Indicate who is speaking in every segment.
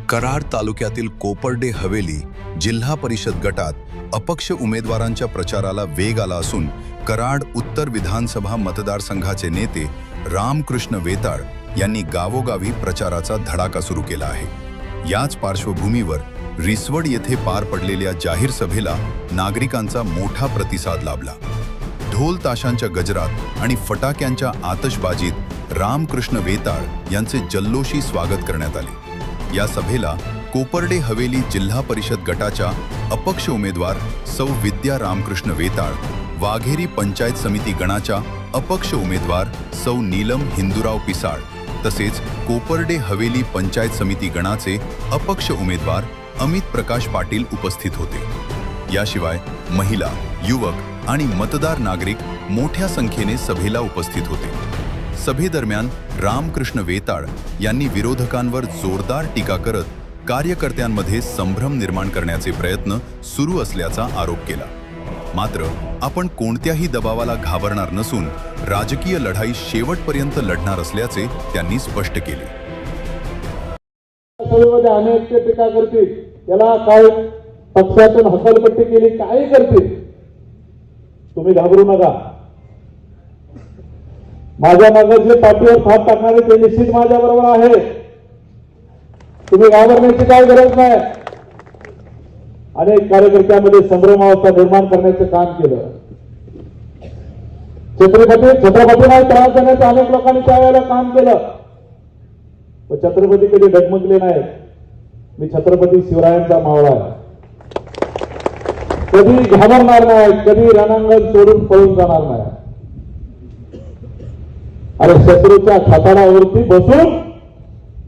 Speaker 1: कराड तालुक्यातील कोपर्डे हवेली जिल्हा परिषद गटात अपक्ष उमेदवारांच्या प्रचाराला वेग आला असून कराड उत्तर विधानसभा मतदारसंघाचे नेते रामकृष्ण वेताळ यांनी गावोगावी प्रचाराचा धडाका सुरू केला आहे। याच पार्श्वभूमीवर रिसवड येथे पार पडलेल्या जाहीर सभेला नागरिकांचा मोठा प्रतिसाद लाभला। ढोल ताशांच्या गजरात आणि फटाक्यांच्या आतषबाजीत रामकृष्ण वेताळ यांचे जल्लोषी स्वागत करण्यात आले। या सभेला कोपर्डे हवेली जिल्हा परिषद गटाच्या अपक्ष उमेदवार सौ विद्या रामकृष्ण वेताळ, वाघेरी पंचायत समिती गणाच्या अपक्ष उमेदवार सौ नीलम हिंदुराव पिसाळ तसेच कोपर्डे हवेली पंचायत समिती गणाचे अपक्ष उमेदवार अमित प्रकाश पाटील उपस्थित होते। याशिवाय महिला, युवक आणि मतदार नागरिक मोठ्या संख्येने सभेला उपस्थित होते। सभेदरम्यान रामकृष्ण वेताळ यांनी विरोधकांवर जोरदार टीका करत कार्यकर्त्यांमध्ये संभ्रम निर्माण करण्याचे प्रयत्न सुरू असल्याचा आरोप केला। मात्र आपण कोणत्याही दबावाला घाबरणार नसून राजकीय लढाई शेवटपर्यंत लढणार असल्याचे त्यांनी स्पष्ट केले।
Speaker 2: सभेमध्ये अनेक ते टीका करतील, याला काय पक्षातून हकालपट्टी केली, काय करतील, तुम्ही घाबरू नका। माझ्या मागे जे पाठीवर थाप टाकणारे ते निश्चित माझ्या बरोबर आहे, तुम्ही घाबरण्याची काय गरज नाही। अनेक कार्यकर्त्यांमध्ये संभ्रमावस्था निर्माण करण्याचं काम केलं। छत्रपतींना त्रास देण्याचं अनेक लोकांनी त्यावेळेला काम केलं, पण छत्रपती कधी डगमगले नाही। मी छत्रपती शिवरायांचा मावळा आहे, कधी घाबरणार नाही, कधी रणांगण सोडून पळून जाणार नाही। आणि शत्रूच्या छाताडावरती बसून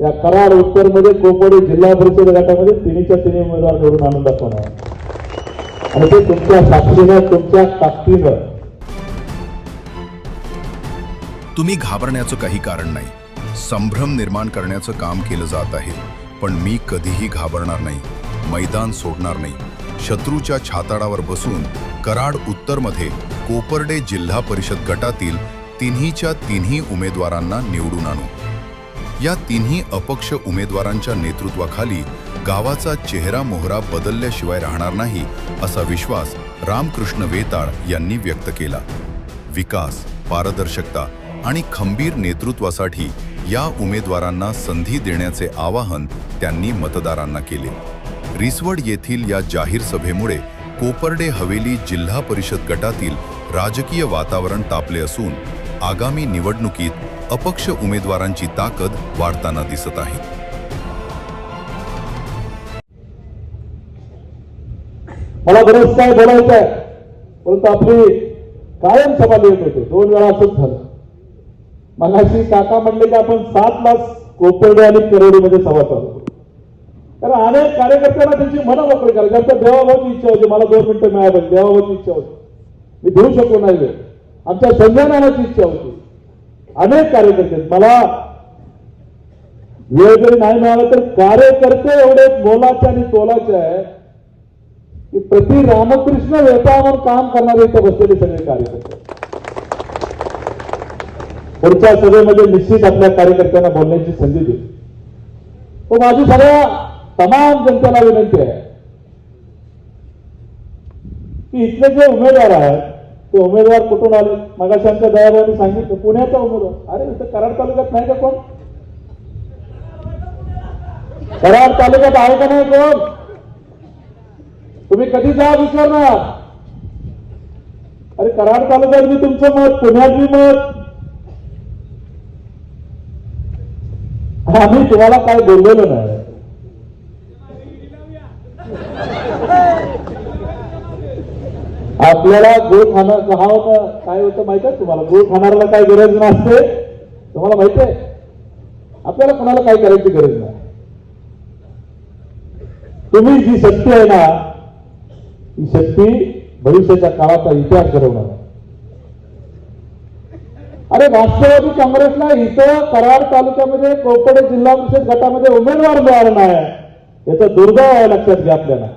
Speaker 2: या कराड उत्तर मध्ये कोपर्डे जिल्हा परिषद गटामध्ये तिन्हीच्या तिन्ही उमेदवार निवडून आणून दाखवणार आणि ते तुमच्या साक्षीनं, तुमच्या ताकदीनं।
Speaker 1: तुम्ही घाबरण्याचं काही कारण नाही, संभ्रम निर्माण करण्याचं काम केलं जात आहे, पण मी कधीही घाबरणार नाही, मैदान सोडणार नाही। शत्रूच्या छाताडावर बसून कराड उत्तरमध्ये कोपर्डे जिल्हा परिषद गटातील तिन्हीच्या तिन्ही उमेदवारांना निवडून आणू। या तिन्ही अपक्ष उमेदवारांच्या नेतृत्वाखाली गावाचा चेहरा मोहरा बदलल्याशिवाय राहणार नाही असा विश्वास रामकृष्ण वेताळ यांनी व्यक्त केला। विकास, पारदर्शकता आणि खंबीर नेतृत्वासाठी या उमेदवारांना संधी देण्याचे आवाहन त्यांनी मतदारांना केले। रिसवड येथील या जाहीर सभेमुळे कोपर्डे हवेली जिल्हा परिषद गटातील राजकीय वातावरण तापले असून आगामी निवडणुकीत अपक्ष उमेदवारांची ताकद वाढताना दिसत आहे।
Speaker 2: मला बरेच काय बोलायचं आहे, परंतु आपली कायम सभा येत होते, 2 वेळा असंच झालं। मगाशी काका म्हणले की आपण 7ला कोपर्डे आणि करोडीमध्ये सभा चालू, कारण अनेक कार्यकर्त्यांना त्यांची मनं मोकळी करायची, आता देवाभाऊची इच्छा होती, मला 2 मिनिटं मिळाली, देवाभाऊची इच्छा होती, मी देऊ शकलो नाही, आमच्या संजयनानाची इच्छा होती। अनेक कार्यकर्ते, मला वेळ जरी नाही मिळाला तर कार्यकर्ते एवढे मोलाचे आणि तोलाचे आहे की प्रति रामकृष्ण वेताळावर काम करणारे इथे बसलेले सगळे कार्यकर्ते पुढच्या सभेमध्ये निश्चित आपल्या कार्यकर्त्यांना बोलण्याची संधी देईल। तो माझी सगळ्या तमाम जनतेला विनंती आहे की इथले जे उमेदवार आहेत ते उमेदवार कुठून आले, मगाशी आमच्या दयाभाऊंनी सांगितलं पुण्याचा उमेदवार, अरे इथं कराड तालुक्यात नाही का कोण? कराड तालुक्यात आहे का नाही कोण? तुम्ही कधी जा विचारणार, अरे कराड तालुक्यात मी तुमचं मत, पुण्यात मी मत, आम्ही तुम्हाला काय बोललेलो नाही। आपल्याला गुळ खाणं काय होतं माहित आहे तुम्हाला? गुळ खाणाऱ्याला काय गरज नसते, तुम्हाला माहित आहे? आपल्याला कोणाला काय करायची गरज नाही। तुम्ही जी शक्ती आहे ना, ही शक्ती भविष्याच्या काळाचा इतिहास घडवणार आहे। अरे राष्ट्रवादी काँग्रेसला इथं कराड तालुक्यामध्ये कोपर्डे जिल्हा परिषद गटामध्ये उमेदवार मिळाला नाही, याचं दुर्दैव आहे, लक्षात घ्या। आपल्याला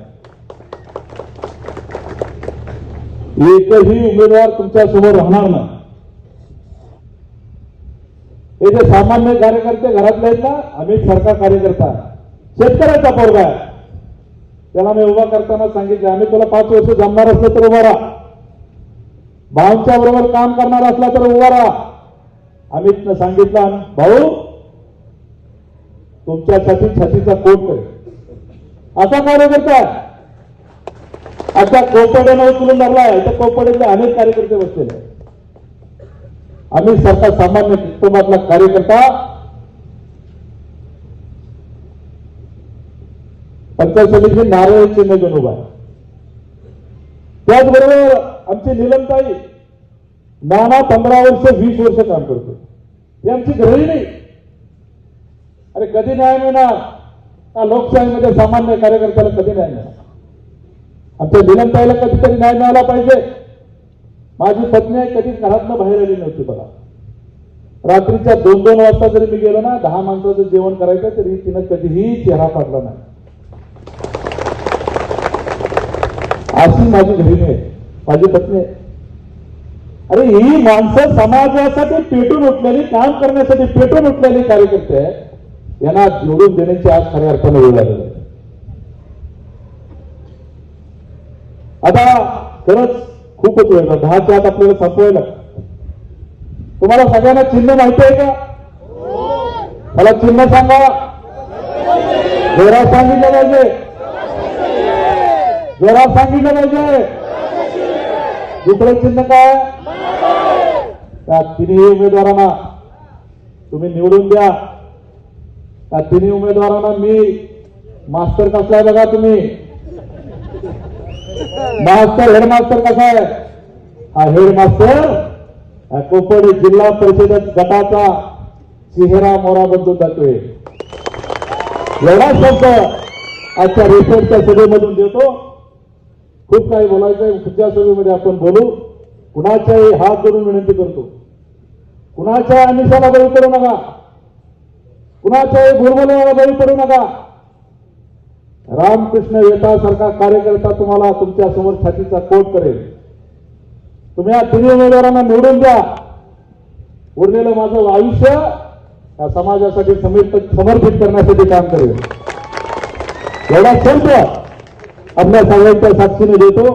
Speaker 2: एकही उमेदवार तुमच्या समोर राहणार नाही। हे जे सामान्य कार्यकर्ते घरातले आहेत ना, अमित सारखा कार्यकर्ता शेतकऱ्याचा पोरगा आहे. त्याला मी उभा करताना सांगितलं, आम्ही तुला 5 वर्ष जमणार असलं तर उभा राहा, भाऊंच्या बरोबर काम करणार असला तर उभा राहा. अमितनं सांगितलं, भाऊ तुमच्यासाठी छातीचा कोट करेल. असा कार्यकर्ता आता कोपर्ड्यानं उचलून धरलाय. तर कोपर्ड्यातले अनेक कार्यकर्ते बसलेले. आम्ही सर्वसामान्य कुटुंबातला कार्यकर्ता पंचायत समिती नारळ चिन्ह घेऊन उभा आहे. त्याचबरोबर आमची नीलमताई नाना 15 वर्ष 20 वर्ष काम करतो. ही आमची गृहिणी नाही. अरे कधी न्याय मिळणार का लोकशाहीमध्ये सामान्य कार्यकर्त्याला कधी न्याय मिळणार? आमच्या नीलमताईला कधीतरी न्याय मिळाला पाहिजे. माझी पत्नी आहे, कधी घरातनं बाहेर आली नव्हती बघा. रात्रीच्या 2-2 वाजता जरी मी गेलो ना, 10 माणसाचं जेवण करायचं तरी तिनं कधीही चेहरा पाडला नाही. अशी माझी गृहिणी आहे, माझी पत्नी आहे. अरे ही माणसं समाजासाठी पेटून उठलेली, काम करण्यासाठी पेटून उठलेली कार्यकर्ते आहे. यांना निवडून देण्याची आज खऱ्या अर्थाने वेळ आलेली आहे. आता खरंच खूपच वेळ झाला. 10च्या आत आपल्याला संपवायला. तुम्हाला सगळ्यांना चिन्ह माहिती आहे का? मला चिन्ह सांगा. जोरात सांगितलं पाहिजे, जोरात सांगितलं पाहिजे. दुसरं चिन्ह काय? त्या तिन्ही उमेदवारांना तुम्ही निवडून द्या. त्या तिन्ही उमेदवारांना मी मास्टर कसला आहे बघा तुम्ही. मास्टर हेडमास्टर कसा आहे? हा हेडमास्टर कोपर्डी जिल्हा परिषद गटाचा चेहरा मोरा बदलून जातोय. एवढा शब्द आजच्या रिपोर्टच्या सभेमधून देतो. खूप काही बोलायचंय. पुढच्या सभेमध्ये आपण बोलू. कुणाच्याही हात जोडून विनंती करतो, कुणाच्या आमिषाला बळी पडू नका, कुणाच्याही भुलबुलाला बळी पडू नका. रामकृष्ण वेताळासारखा कार्यकर्ता तुम्हाला तुमच्या समोर छातीचा कोट करेल. तुम्ही या तिन्ही उमेदवारांना निवडून द्या. उरलेलं माझं आयुष्य या समाजासाठी समर्पित करण्यासाठी काम करेल. एवढा संप आपल्या सगळ्यांच्या साक्षीने देतो.